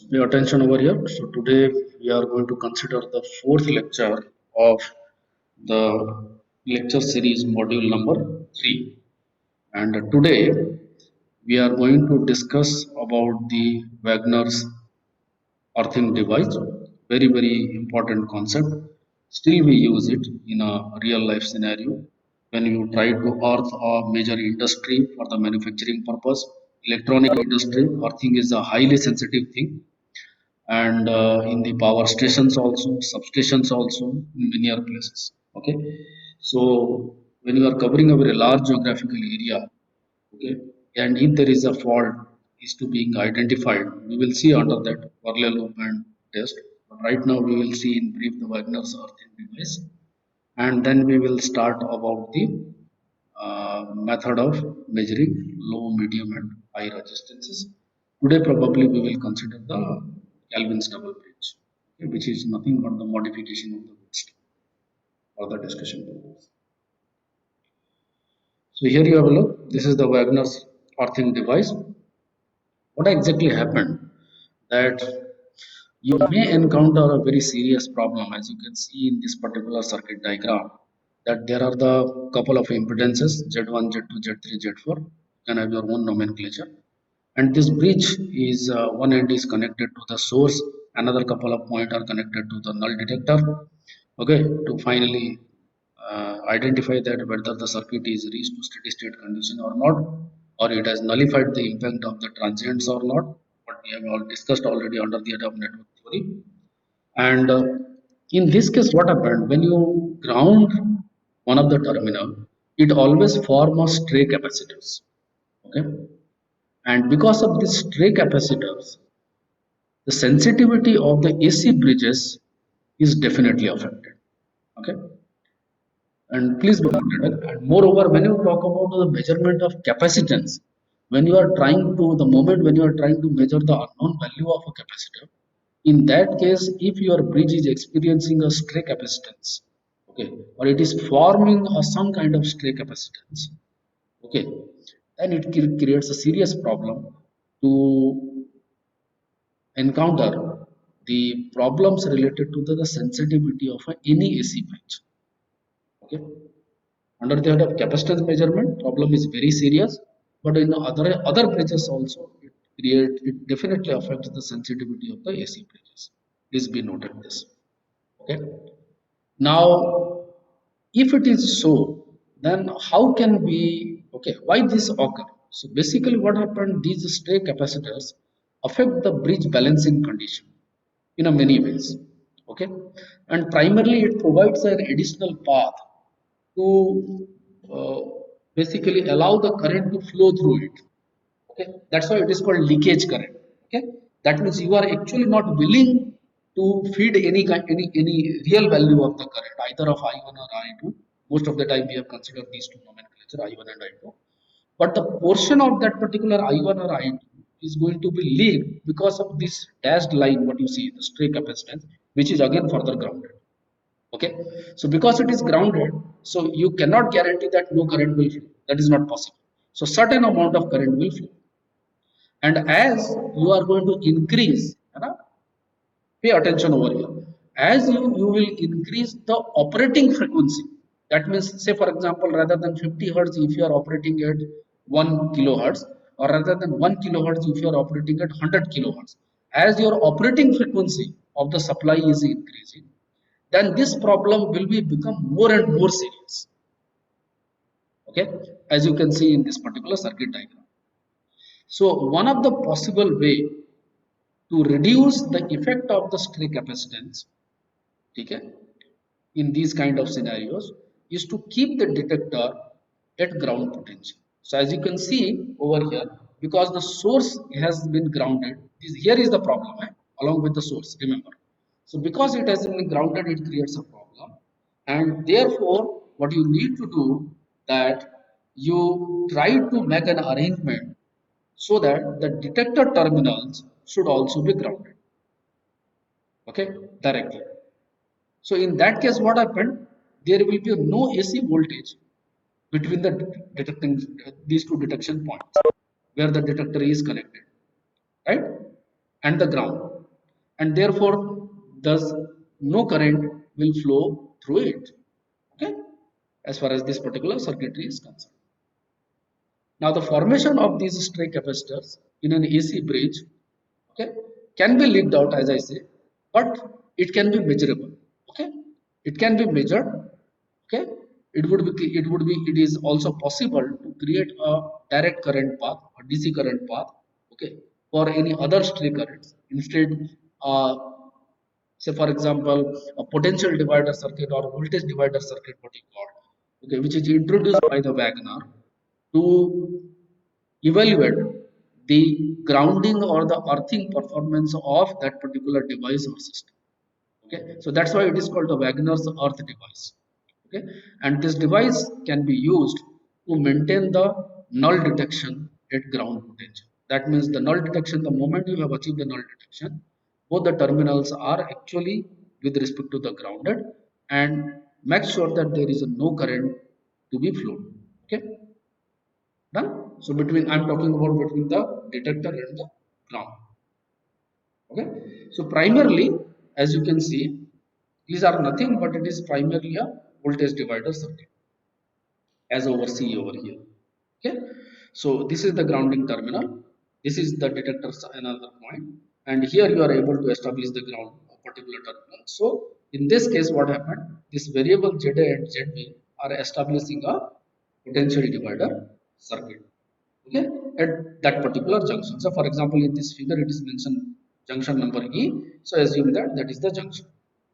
Pay attention over here. So today we are going to consider the fourth lecture of the lecture series module number 3. And today we are going to discuss about the Wagner's earthing device. Very, very important concept. Still we use it in a real life scenario. When you try to earth a major industry for the manufacturing purpose, electronic industry, earthing is a highly sensitive thing, and in the power stations also, substations also, in many other places. Okay, so when you are covering a very large geographical area, okay, and if there is a fault is to being identified, we will see under that parallel loop and test. But right now we will see in brief the Wagner's earthing device, and then we will start about the method of measuring low, medium, and high resistances. Today, probably we will consider the Kelvin's double bridge, okay, which is nothing but the modification of the bridge for the discussion purpose. So here you have a look. This is the Wagner's earthing device. What exactly happened? That you may encounter a very serious problem, as you can see in this particular circuit diagram, that there are the couple of impedances Z1, Z2, Z3, Z4, you can have your own nomenclature, and this bridge is one end is connected to the source, another couple of points are connected to the null detector, okay, to finally identify that whether the circuit is reached to steady state condition or not, or it has nullified the impact of the transients or not, what we have all discussed already under the head of network theory. And in this case, what happened when you ground one of the terminal, it always form a stray capacitors, okay, and because of these stray capacitors, the sensitivity of the AC bridges is definitely affected. Okay, and please be noted. And moreover, when you talk about the measurement of capacitance, when you are trying to the moment when you are trying to measure the unknown value of a capacitor, in that case, if your bridge is experiencing a stray capacitance, okay, or it is forming some kind of stray capacitance, okay, then it creates a serious problem to encounter the problems related to the sensitivity of any AC bridge. Okay, under the head of capacitance measurement, problem is very serious, but in the other bridges also, it definitely affects the sensitivity of the AC bridges. Please be noted this. Okay. Now, if it is so, then how can we, okay, why this occur? So basically what happened, these stray capacitors affect the bridge balancing condition in a many ways. Okay. And primarily it provides an additional path to basically allow the current to flow through it. Okay, that's why it is called leakage current. Okay, that means you are actually not willing to feed any real value of the current, either of I1 or I2. Most of the time we have considered these two nomenclature, I1 and I2, but the portion of that particular I1 or I2 is going to be leaked because of this dashed line, what you see, the stray capacitance, which is again further grounded. Okay, so because it is grounded, so you cannot guarantee that no current will flow. That is not possible. So certain amount of current will flow, and as you are going to increase, pay attention over here, as you will increase the operating frequency. That means, say for example, rather than 50 hertz, if you are operating at 1 kilohertz, or rather than 1 kilohertz if you are operating at 100 kilohertz, as your operating frequency of the supply is increasing, then this problem will be become more and more serious. Okay, as you can see in this particular circuit diagram. So one of the possible way to reduce the effect of the stray capacitance, okay, in these kind of scenarios, is to keep the detector at ground potential. So as you can see over here, because the source has been grounded, here is the problem, along with the source, remember. So because it has been grounded, it creates a problem, and therefore what you need to do, that you try to make an arrangement so that the detector terminals should also be grounded, okay, directly. So in that case, what happened, there will be no AC voltage between the detecting these two detection points where the detector is connected, right, and the ground. and therefore thus no current will flow through it. Okay, as far as this particular circuitry is concerned. Now the formation of these stray capacitors in an AC bridge, okay, can be leaked out as I say, but it can be measurable. Okay, it can be measured. Okay, it is also possible to create a direct current path, a DC current path. Okay, for any other stray currents instead. Say for example, a potential divider circuit or voltage divider circuit, what you call, okay, which is introduced by the Wagner to evaluate the grounding or the earthing performance of that particular device or system. Okay, so that's why it is called the Wagner's earth device. Okay, and this device can be used to maintain the null detection at ground potential. That means the null detection, the moment you have achieved the null detection, both the terminals are actually with respect to the grounded, and make sure that there is no current to be flowed. Okay, done. So between, I'm talking about between the detector and the ground. Okay, so primarily, as you can see, these are nothing but it is primarily a voltage divider circuit as over C over here. Okay, so this is the grounding terminal, this is the detector's another point, and here you are able to establish the ground of particular terminal. So in this case, what happened? This variable ZA and ZB are establishing a potential divider circuit. Okay, at that particular junction. So for example, in this figure it is mentioned junction number E. So assume that that is the junction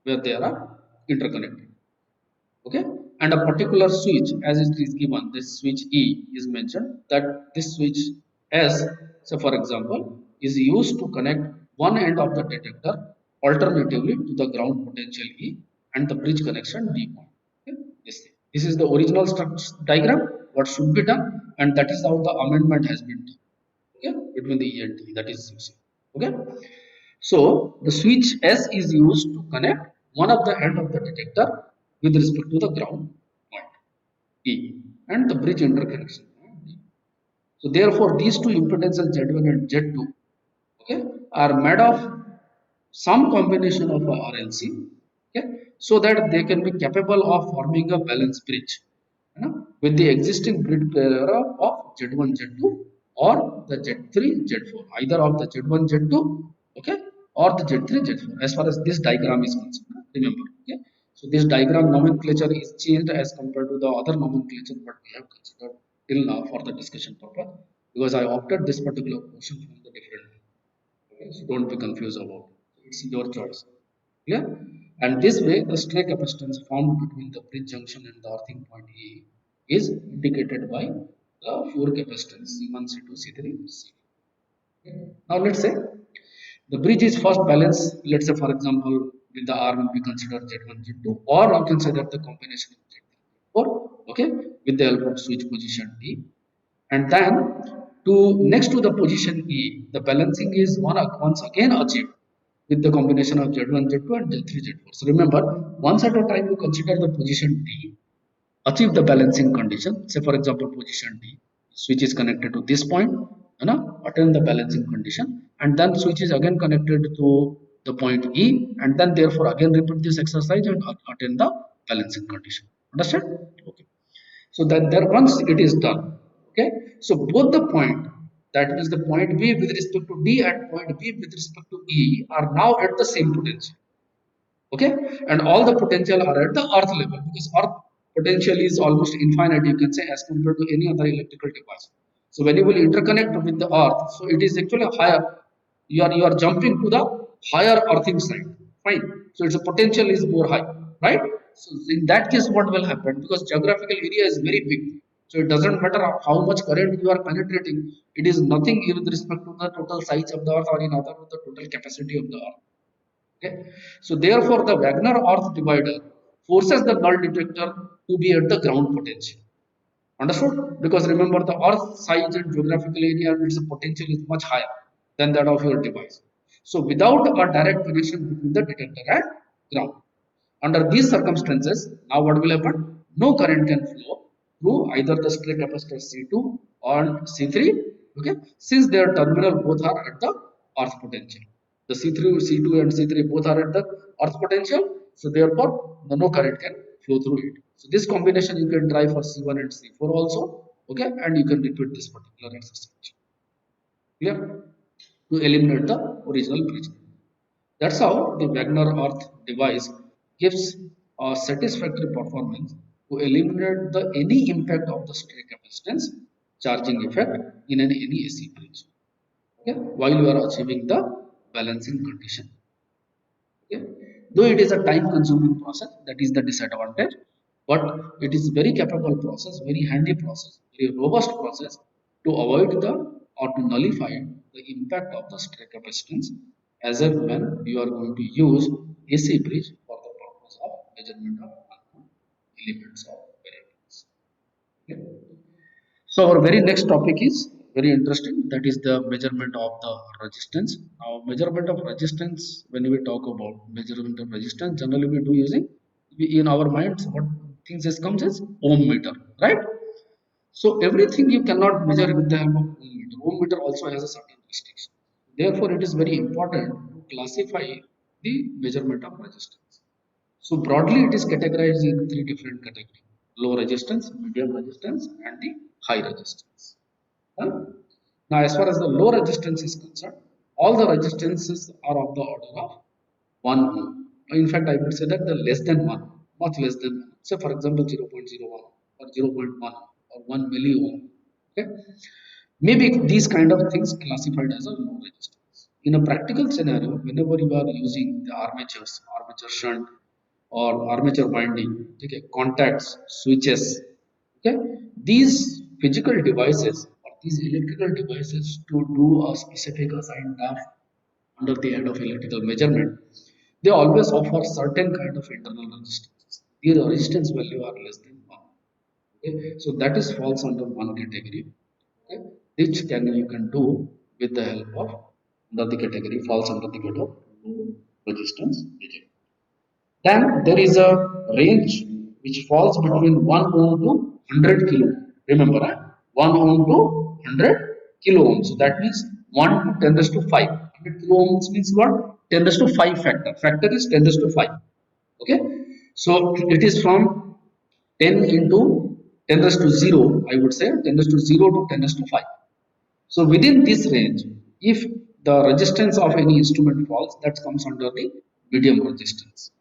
where they are interconnected. Okay, and a particular switch as it is given, this switch E is mentioned, that this switch S, so for example, is used to connect one end of the detector alternatively to the ground potential E and the bridge connection D point. Okay? This is the original structure diagram what should be done, and that is how the amendment has been done. Okay, between the E and D, that is used. Okay, so the switch S is used to connect one of the end of the detector with respect to the ground point E and the bridge interconnection point D. So therefore, these two impedances Z1 and Z2, okay, are made of some combination of a RLC, okay, so that they can be capable of forming a balance bridge, you know, with the existing grid pair of Z1, Z2 or the Z3, Z4, either of the Z1, Z2, okay, or the Z3, Z4, as far as this diagram is concerned. Remember, okay. So this diagram nomenclature is changed as compared to the other nomenclature what we have considered till now for the discussion purpose, because I opted this particular portion from the different. Okay, so don't be confused about it. It's your choice. Yeah, and this way the stray capacitance formed between the bridge junction and the earthing point E is indicated by the pure capacitance C1, C2, C3, C. Okay. Now let's say the bridge is first balanced. Let's say for example, with the R will be considered Z1, Z2, or you can say that the combination of Z3, Z4, okay, with the help of switch position D, and then to next to the position E, the balancing is once again achieved with the combination of Z1, Z2 and Z3, Z4. So remember, once at a time you consider the position D, achieve the balancing condition. Say for example, position D, switch is connected to this point, you know, attain the balancing condition, and then switch is again connected to the point E, and then therefore again repeat this exercise and attain the balancing condition. Understand? Okay. So that there once it is done, okay. So both the point, that is the point B with respect to D and point B with respect to E, are now at the same potential. Okay, and all the potential are at the earth level, because earth potential is almost infinite, you can say, as compared to any other electrical device. So when you will interconnect with the earth, so it is actually higher, you are jumping to the higher earthing side, fine. So its potential is more high, right? So in that case what will happen, because geographical area is very big, so it doesn't matter how much current you are penetrating, it is nothing with respect to the total size of the earth, or in other words the total capacity of the earth. Okay. So therefore, the Wagner earth divider forces the null detector to be at the ground potential. Understood? Because remember, the earth size and geographical area and its potential is much higher than that of your device. So without a direct connection between the detector and ground. Under these circumstances, now what will happen? No current can flow through either the stray capacitor C2 or C3, okay, since their terminal both are at the earth potential. The C3, C2 and C3 both are at the earth potential, so therefore no current can flow through it. So this combination you can try for C1 and C4 also, okay, and you can repeat this particular exercise. Clear? To eliminate the original bridge. That's how the Wagner Earth device gives a satisfactory performance to eliminate the any impact of the stray capacitance charging effect in any AC bridge. Okay, while you are achieving the balancing condition. Okay, though it is a time-consuming process, that is the disadvantage, but it is very capable process, very handy process, very robust process to avoid the or to nullify the impact of the stray capacitance as and when you are going to use AC bridge for the purpose of measurement of unknown elements of variables. Okay. So our very next topic is very interesting. That is the measurement of the resistance. Now, measurement of resistance. When we talk about measurement of resistance, generally we do using in our minds what things is comes as ohm meter, right? So everything you cannot measure with the help of ohm meter. Ohm meter also has a certain restriction. Therefore, it is very important to classify the measurement of resistance. So broadly, it is categorized in three different categories: low resistance, medium resistance, and the high resistance. Huh? Now, as far as the low resistance is concerned, all the resistances are of the order of 1 ohm. In fact, I would say that the less than 1, much less than 1. Say, for example, 0.01 or zero point 0.1 or 1 milliohm. Okay? Maybe these kind of things classified as a low resistance. In a practical scenario, whenever you are using the armatures, armature shunt, or armature winding, okay, contacts, switches, okay, these physical devices or these electrical devices to do a specific assigned task under the head of electrical measurement, they always offer certain kind of internal resistance. The resistance value are less than 1. Okay? So that is falls under one category, okay? Which can you can do with the help of under the category falls under the category of low resistance measurement. Then there is a range which falls between 1 ohm to 100 kilo. Remember, 1 ohm to 100 kilo ohms. So that means 1 to 10 raised to 5. 100 kilo ohms means what? 10 raised to 5 factor. Factor is 10 raised to 5. Okay. So it is from 10 into 10 raised to 0, I would say 10 raised to 0 to 10 raised to 5. So within this range, if the resistance of any instrument falls, that comes under the medium resistance.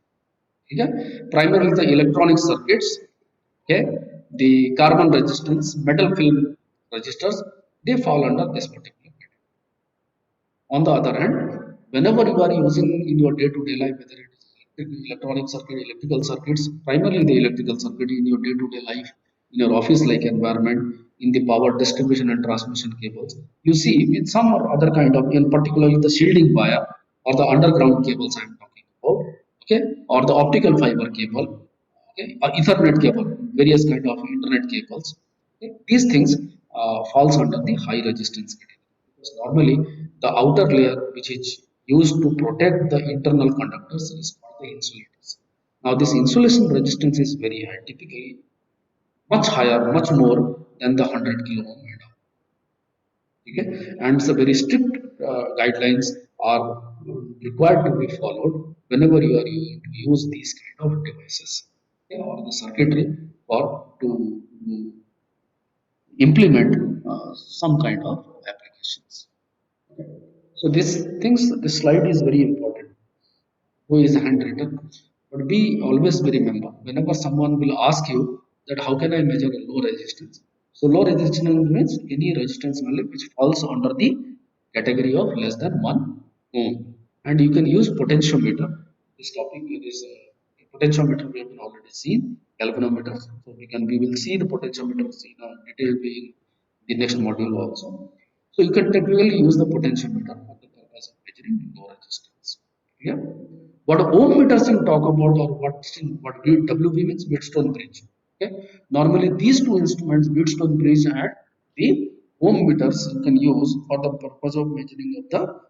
Okay? Primarily the electronic circuits, okay, the carbon resistance, metal film resistors, they fall under this particular category. On the other hand, whenever you are using in your day-to-day life, whether it is electronic circuit, electrical circuits, primarily the electrical circuit in your day-to-day life, in your office-like environment, in the power distribution and transmission cables, you see with some or other kind of, in particularly the shielding wire or the underground cables I am talking about, okay, or the optical fiber cable, okay, or Ethernet cable, various kind of internet cables. Okay, these things falls under the high resistance category. Because normally the outer layer which is used to protect the internal conductors is called the insulators. Now this insulation resistance is very high, typically much higher, much more than the 100 kilo ohm and all. Okay, and so very strict guidelines are required to be followed whenever you are using to use these kind of devices, okay, or the circuitry or to implement some kind of applications. So this slide is very important. Who is handwritten? But we always be remember whenever someone will ask you that how can I measure a low resistance? So low resistance means any resistance value which falls under the category of less than 1 ohm. And you can use potentiometer. This topic is potentiometer we have already seen, galvanometer. So we will see the potentiometers in detail in the next module also. So you can typically use the potentiometer for the purpose of measuring low resistance. Yeah. What ohm meters you talk about or what WB means Wheatstone bridge. Okay. Normally these two instruments, Wheatstone bridge and the ohm meters you can use for the purpose of measuring of the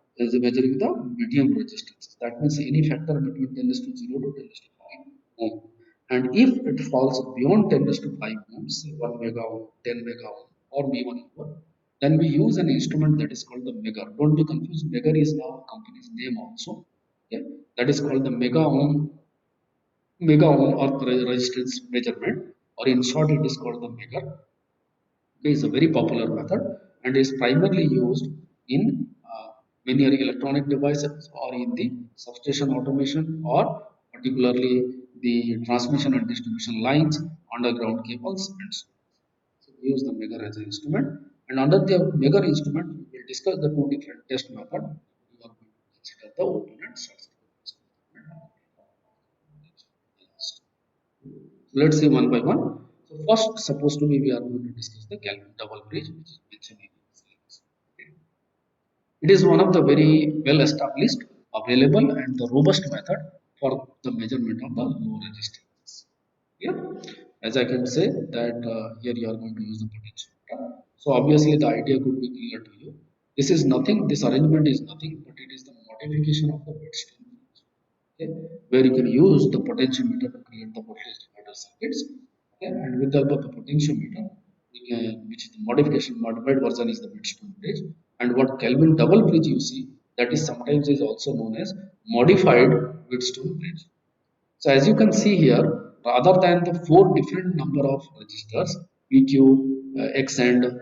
measuring the medium resistance. That means any factor between 10 to 0 to 10 to 5 ohm. And if it falls beyond 10 to 5 ohms, say 1 mega ohm, 10 mega ohm, or even more, then we use an instrument that is called the Megger. Don't be confused. Megger is now a company's name also. Okay, that is called the mega ohm or resistance measurement, or in short, it is called the Megger. Okay, is a very popular method and is primarily used in many electronic devices or in the substation automation or particularly the transmission and distribution lines, underground cables, and so on. So we use the Megger as an instrument, and under the Megger instrument, we will discuss the two different test methods. We are going to consider the open and short circuit test method. So let's see one by one. So first, supposed to be we are going to discuss the Kelvin double bridge, which is mentioned in the syllabus. Okay. It is one of the very well established, available, and the robust method for the measurement of the low resistance. Here, as I can say that here you are going to use the potentiometer. So obviously the idea could be clear to you. This is nothing. This arrangement is nothing, but it is the modification of the Wheatstone bridge, okay, where you can use the potentiometer to create the voltage divider circuits. Okay, and with the help of the potentiometer, we can, which is the modified version is the Wheatstone bridge, and what Kelvin double bridge you see, that is sometimes is also known as modified Wheatstone bridge. So as you can see here, rather than the four different number of resistors PQ, X and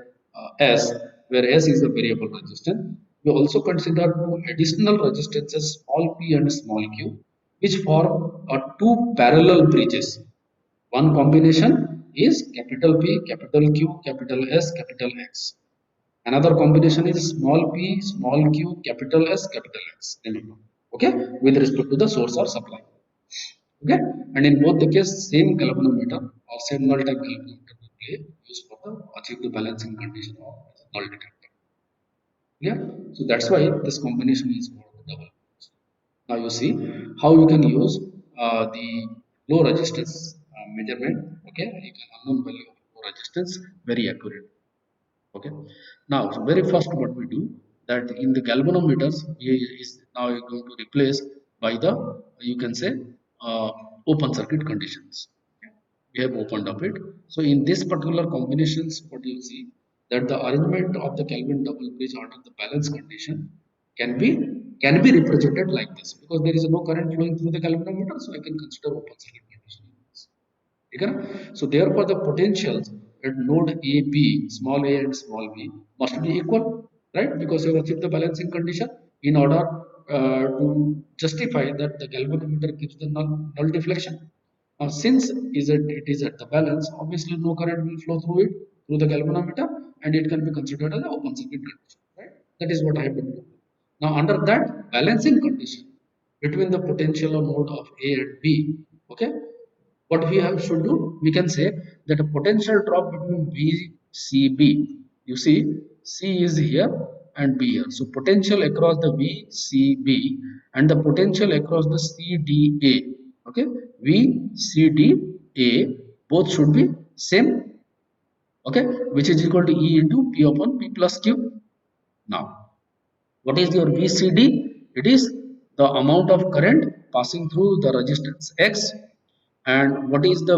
S, where S is a variable resistance, we also consider two additional resistances small p and small q, which form two parallel bridges. One combination is capital P, capital Q, capital S, capital X. Another combination is small p, small q, capital S, capital X. Okay, with respect to the source or supply. Okay, and in both the case, same galvanometer or same null type galvanometer will be used for the achieve the balancing condition of null detector. Yeah, so that's why this combination is called the double. Now you see how you can use the low resistance measurement. Okay, you can unknown value of low resistance very accurate. Okay, now so very first what we do, that in the galvanometers we is now going to replace by the, you can say, uh, open circuit conditions. Okay. We have opened up it. So in this particular combinations, what you see, that the arrangement of the Kelvin double bridge under the balance condition can be can be represented like this, because there is no current flowing through the galvanometer, so I can consider open circuit condition. Okay? So therefore the potentials at node A, B, small a and small b must be equal, right? Because you have achieved the balancing condition in order to justify that the galvanometer gives the null deflection. Now since it is at the balance, obviously no current will flow through it, through the galvanometer, and it can be considered as an open circuit condition, right? That is what I have been doing. Now under that balancing condition between the potential node of A and B, okay, what we have should do, we can say that a potential drop between VCB, you see C is here and B here, so potential across the VCB and the potential across the CDA, okay, VCDA both should be same, okay, which is equal to E into P upon P plus Q. Now what is your VCD? It is the amount of current passing through the resistance X. And what is the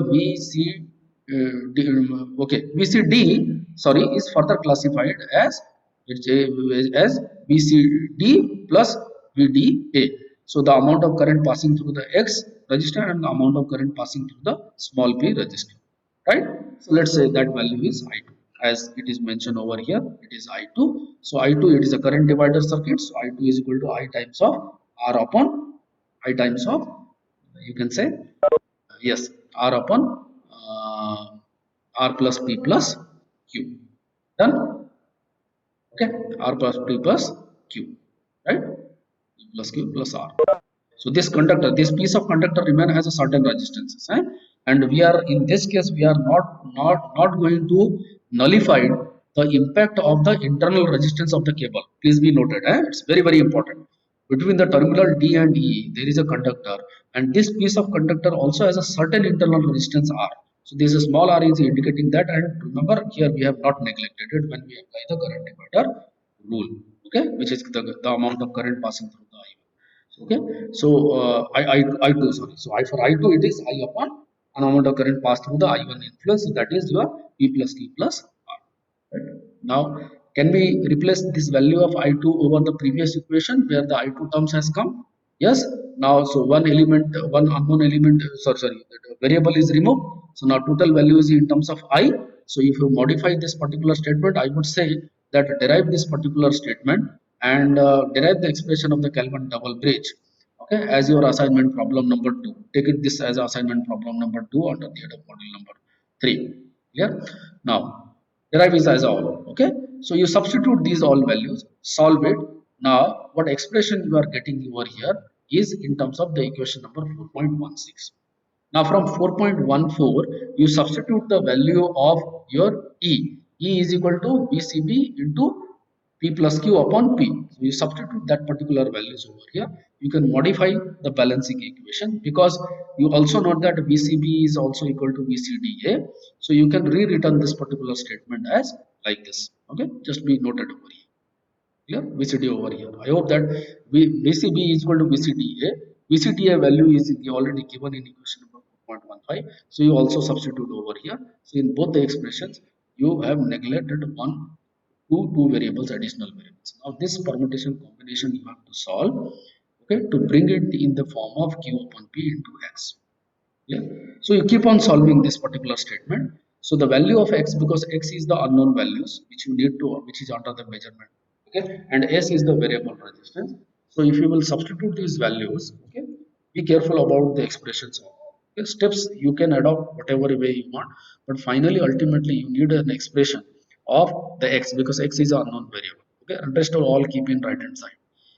okay, VCD, sorry, is further classified as as VCD plus VDA. So the amount of current passing through the X resistor and the amount of current passing through the small p resistor, right? So let's say that value is I2, as it is mentioned over here, it is I2. So I2, it is a current divider circuit, so I2 is equal to I times of R upon I times of, you can say, yes, R upon R plus P plus Q. Done. Okay, R plus P plus Q, right? P plus Q plus R. So this conductor, this piece of conductor remain has a certain resistance, eh? And we are in this case we are not going to nullify the impact of the internal resistance of the cable. Please be noted, eh? It's very important. Between the terminal D and E, there is a conductor, and this piece of conductor also has a certain internal resistance R. So this small r is indicating that, and remember here we have not neglected it when we apply the current divider rule, okay, which is the amount of current passing through the I1. Okay, so I2, sorry, so I for I2 it is I upon an amount of current passed through the I1 influence, so that is your P plus Q plus R. Right? Now Can we replace this value of I2 over the previous equation where the I2 terms has come? Yes. Now, so one element, one unknown element, sorry, the variable is removed. So now total value is in terms of I. So if you modify this particular statement, I would say that derive this particular statement and derive the expression of the Kelvin double bridge. Okay, as your assignment problem number 2. Take it this as assignment problem number 2 under the head of module number 3. Clear? Now, derive is as all. Okay, so you substitute these all values, solve it. Now what expression you are getting over here is in terms of the equation number 4.16. Now from 4.14 you substitute the value of your e is equal to bcb into P plus Q upon P. So you substitute that particular values over here. You can modify the balancing equation because you also know that VCB is also equal to VCDA. So you can rewritten this particular statement as like this. Okay, just be noted over here. Clear? VCD over here. I hope that VCB is equal to VCDA. VCDA value is already given in equation number 4.15. So you also substitute over here. So in both the expressions, you have neglected two variables, additional variables. Now this permutation combination you have to solve, okay, to bring it in the form of Q upon P into X. Yeah. So you keep on solving this particular statement. So the value of X, because X is the unknown values which you need to, which is under the measurement. Okay, and S is the variable resistance. So if you will substitute these values, okay, be careful about the expressions. Okay, steps you can adopt whatever way you want, but finally, ultimately, you need an expression of the X because X is an unknown variable. Okay, and rest of all keep in right hand side.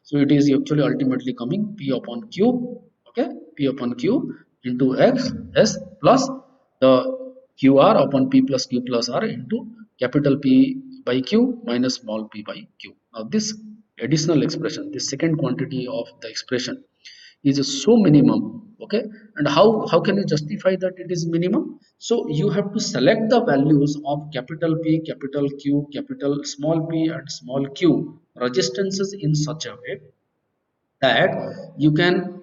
So it is actually ultimately coming P upon Q. Okay, P upon Q into X S plus the QR upon P plus Q plus R into capital P by Q minus small p by Q. Now this additional expression, this second quantity of the expression is so minimum. Okay, and how can you justify that it is minimum? So you have to select the values of capital P, capital Q, capital small p and small q resistances in such a way that you can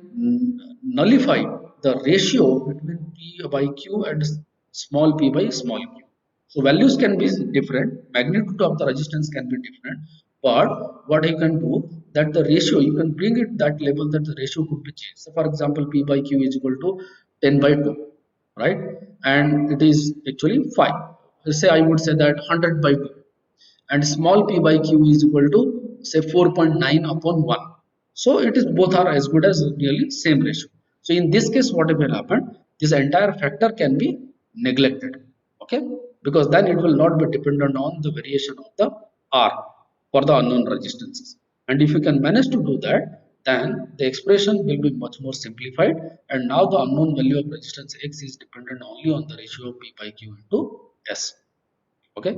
nullify the ratio between P by Q and small p by small q. So values can be different, magnitude of the resistance can be different, but what you can do that the ratio you can bring it that level that the ratio could be changed. So for example, P by Q is equal to 10 by 2, right? And it is actually 5. Let's say I would say that 100 by 2 and small p by q is equal to say 4.9 upon 1. So it is both are as good as nearly same ratio. So in this case what will happen, this entire factor can be neglected. Okay, because then it will not be dependent on the variation of the r for the unknown resistances. And if you can manage to do that, then the expression will be much more simplified, and now the unknown value of resistance x is dependent only on the ratio of p by q into s. Okay,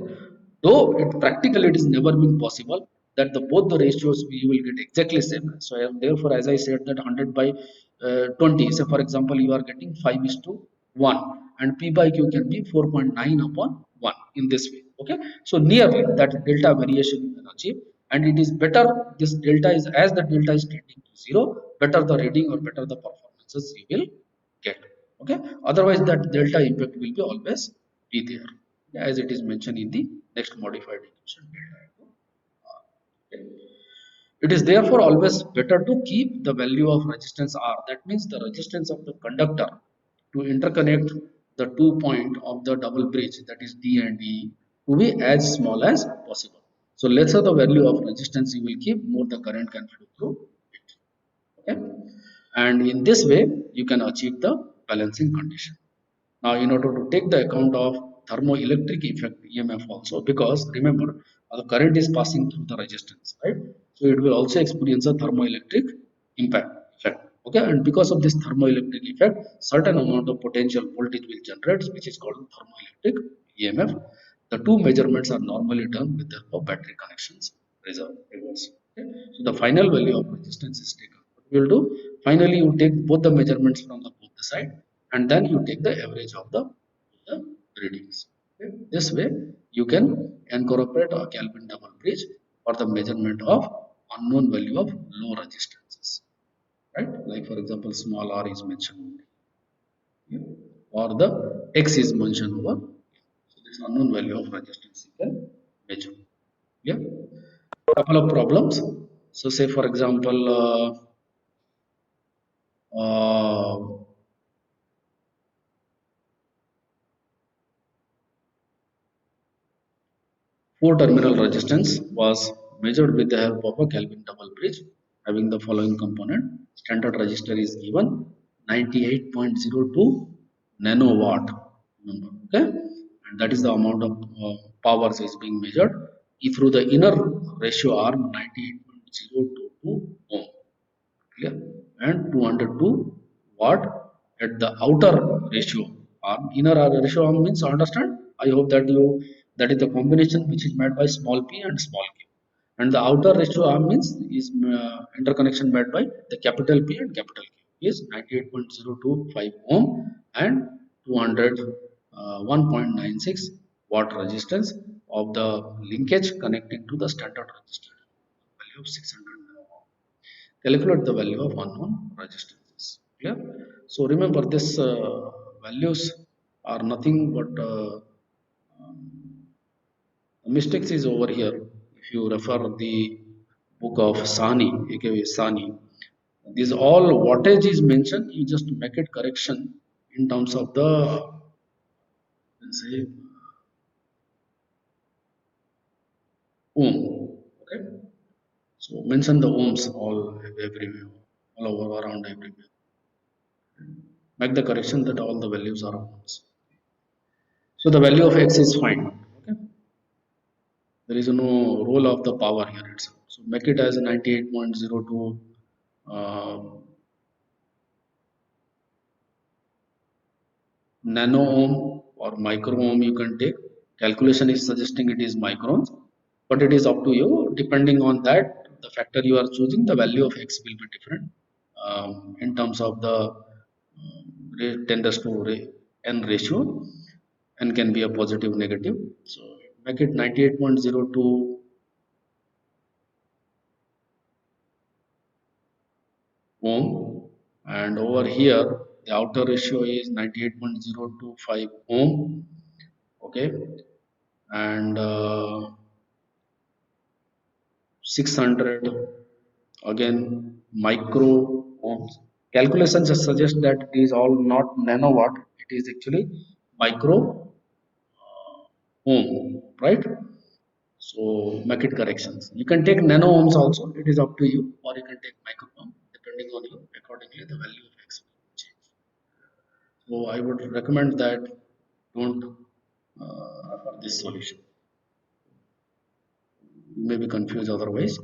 though it practically it is never been possible that the both the ratios we will get exactly same. So therefore as I said that 100 by 20, so for example you are getting 5 is to 1 and p by q can be 4.9 upon 1 in this way. Okay, so nearly that delta variation you can achieve, and it is better this delta is as the delta is tending to 0, better the reading or better the performances you will get. Okay, otherwise that delta impact will be always be there as it is mentioned in the next modified equation delta. Okay. It is therefore always better to keep the value of resistance R. That means the resistance of the conductor to interconnect the 2 point of the double bridge, that is D and E, to be as small as possible. So lesser the value of resistance you will keep, more the current can flow through it. Okay, and in this way you can achieve the balancing condition. Now, in order to take the account of thermoelectric effect EMF also, because remember the current is passing through the resistance, right? So it will also experience a thermoelectric impact effect. Okay, and because of this thermoelectric effect, certain amount of potential voltage will generate, which is called thermoelectric EMF. The two measurements are normally done with the help of battery connections reverse. Okay? So the final value of resistance is taken. What we will do? Finally, you take both the measurements from the both the side, and then you take the average of the readings. Okay? This way, you can incorporate a Kelvin double bridge for the measurement of unknown value of low resistances. Right? Like for example, small r is mentioned here, or the x is mentioned over. So this unknown value of resistance you can measure. Yeah, couple of problems. So say for example, uh, four terminal resistance was measured with the help of a Kelvin double bridge having the following component. Standard resistor is given 98.02 nanowatt. Remember, okay? And that is the amount of powers is being measured. Through the inner ratio arm 98.022 ohm. Clear? And 202 watt at the outer ratio arm. Inner ratio arm means understand. I hope that you that is the combination which is made by small p and small q. And the outer ratio arm means is interconnection made by the capital P and capital Q is 98.025 ohm and 201.96 watt resistance of the linkage connecting to the standard resistor value of 600 ohm. Calculate the value of unknown resistances. Clear? So remember this values are nothing but the mistakes is over here. If you refer the book of Sani, aka Sani, this all wattage is mentioned. You just make it correction in terms of the let's say ohm. Okay, so mention the ohms all everywhere, all over around everywhere. Make the correction that all the values are ohms. So the value of x is fine. Okay, there is no role of the power here itself. So make it as 98.02 uh, nano ohm or micro ohm you can take. Calculation is suggesting it is microns, but it is up to you. Depending on that, the factor you are choosing, the value of x will be different in terms of the 10 raised to n ratio. N can be a positive, negative. So make it 98.02 ohm, and over here the outer ratio is 98.025 ohm. Okay, and 600 again micro ohms. Calculations suggest that it is all not nanowatt, it is actually micro ohm, right? So make it corrections. You can take nano ohms also, it is up to you, or you can take micro ohm depending on you. Accordingly the value of x will change. So I would recommend that don't refer this solution. You may be confused otherwise.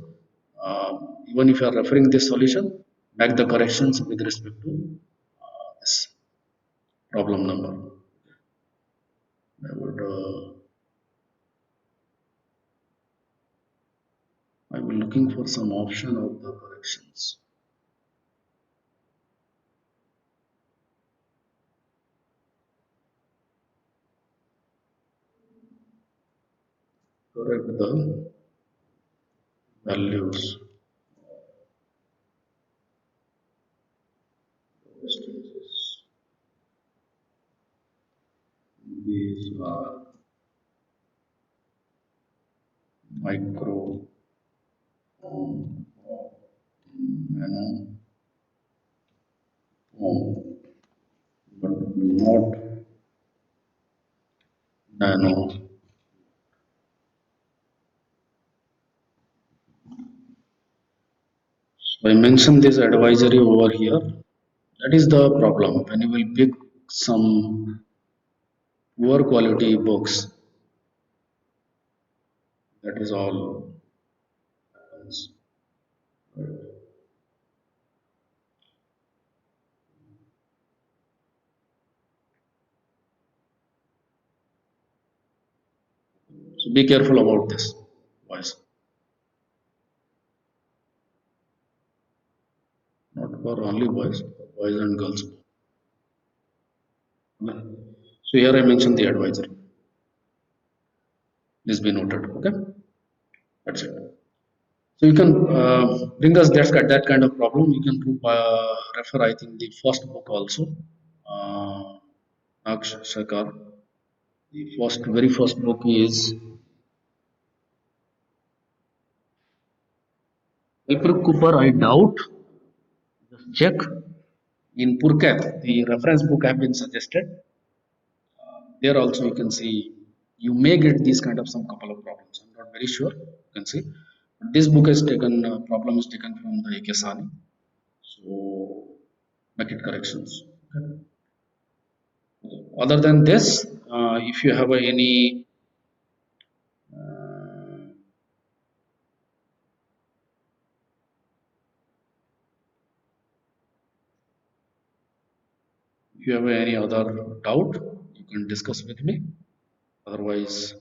Even if you are referring this solution, make the corrections with respect to this problem number. I will looking for some option of the corrections. Correct the values. These are micro ohm, nano ohm, but not nano. So I mentioned this advisory over here. That is the problem. When you will pick some poor quality books, that is all happens. So be careful about this, boys. Not for only boys, for boys and girls. Okay. So here I mentioned the advisory. Please be noted. Okay, that's it. So you can bring us that kind of problem. You can refer, I think, the first book also. Uh, Aksh Shakar. The very first book is Wilfred Cooper, I doubt. Just check. In Purkab, the reference book have been suggested. There also you can see you may get these kind of some couple of problems. I'm not very sure. You can see. But this book is taken, problem is taken from the Ekesani. So make it corrections. Okay. Other than this, if you have any uh, if you have any other doubt, you can discuss with me. Otherwise,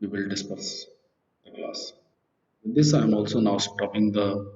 we will disperse the class. With this, I am also now stopping the